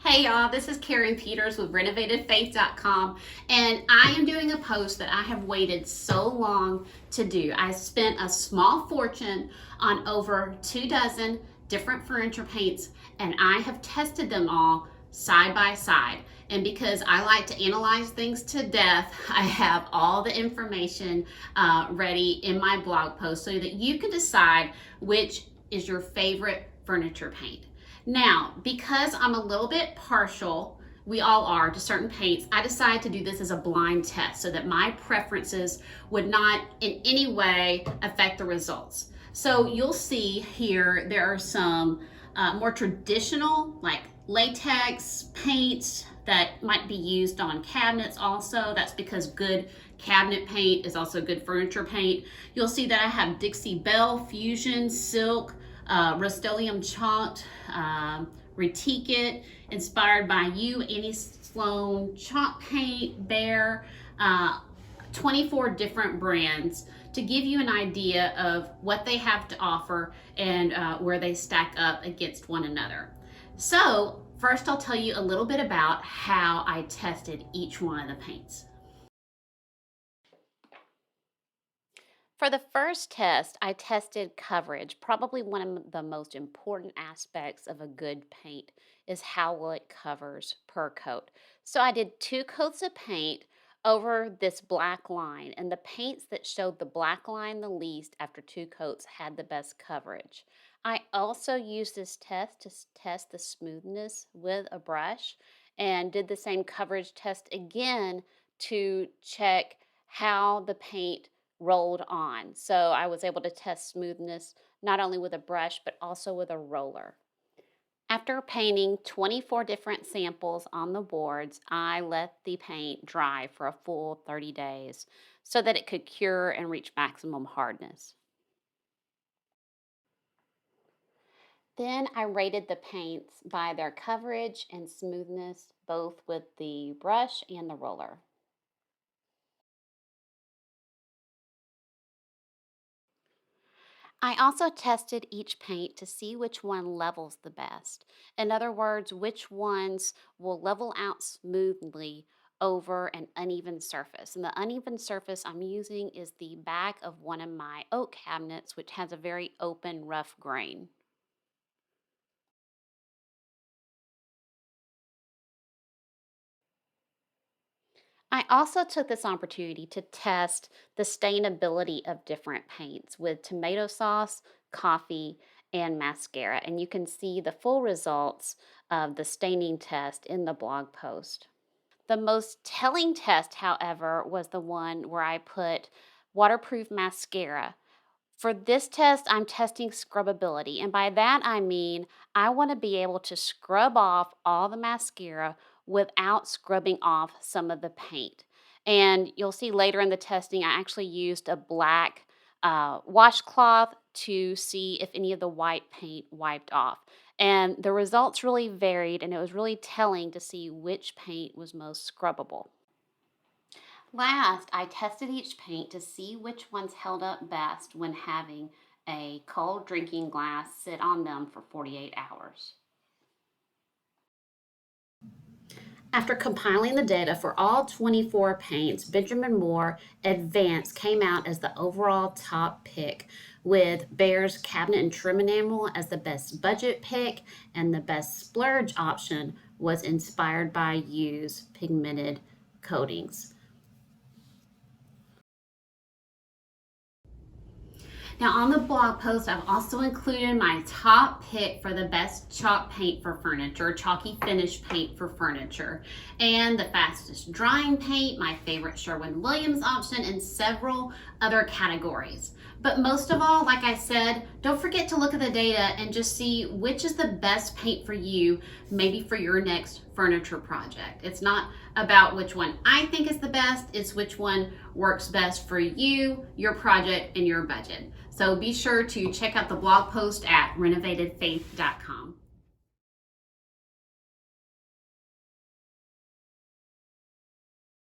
Hey y'all, this is Karen Peters with RenovatedFaith.com, and I am doing a post that I have waited so long to do. I spent a small fortune on over 24 different furniture paints, and I have tested them all side by side. And because I like to analyze things to death, I have all the information ready in my blog post so that you can decide which is your favorite furniture paint. Now, because I'm a little bit partial, we all are, to certain paints, I decided to do this as a blind test so that my preferences would not in any way affect the results. So you'll see here there are some more traditional, like latex paints that might be used on cabinets also. That's because good cabinet paint is also good furniture paint. You'll see that I have Dixie Belle, Fusion, Silk, Rust-Oleum Chalked, Retique, Inspired by You, Annie Sloan Chalk Paint, Bear, 24 different brands to give you an idea of what they have to offer and where they stack up against one another. So first I'll tell you a little bit about how I tested each one of the paints. For the first test, I tested coverage. Probably one of the most important aspects of a good paint is how well it covers per coat. So I did 2 coats of paint over this black line, and the paints that showed the black line the least after 2 coats had the best coverage. I also used this test to test the smoothness with a brush and did the same coverage test again to check how the paint rolled on. So I was able to test smoothness not only with a brush but also with a roller. After painting 24 different samples on the boards, I let the paint dry for a full 30 days so that it could cure and reach maximum hardness. Then I rated the paints by their coverage and smoothness, both with the brush and the roller. I also tested each paint to see which one levels the best. In other words, which ones will level out smoothly over an uneven surface. And the uneven surface I'm using is the back of one of my oak cabinets, which has a very open, rough grain. I also took this opportunity to test the stainability of different paints with tomato sauce, coffee, and mascara. And you can see the full results of the staining test in the blog post. The most telling test, however, was the one where I put waterproof mascara. For this test, I'm testing scrubbability, and by that I mean I want to be able to scrub off all the mascara without scrubbing off some of the paint. And you'll see later in the testing, I actually used a black washcloth to see if any of the white paint wiped off. And the results really varied, and it was really telling to see which paint was most scrubbable. Last, I tested each paint to see which ones held up best when having a cold drinking glass sit on them for 48 hours. After compiling the data for all 24 paints, Benjamin Moore Advanced came out as the overall top pick, with Behr's Cabinet and Trim Enamel as the best budget pick, and the best splurge option was Inspired by You's pigmented coatings. Now on the blog post, I've also included my top pick for the best chalk paint for furniture, chalky finish paint for furniture, and the fastest drying paint, my favorite Sherwin-Williams option, and several other categories. But most of all, like I said, don't forget to look at the data and just see which is the best paint for you, maybe for your next furniture project. It's not about which one I think is the best, it's which one works best for you, your project, and your budget. So be sure to check out the blog post at renovatedfaith.com.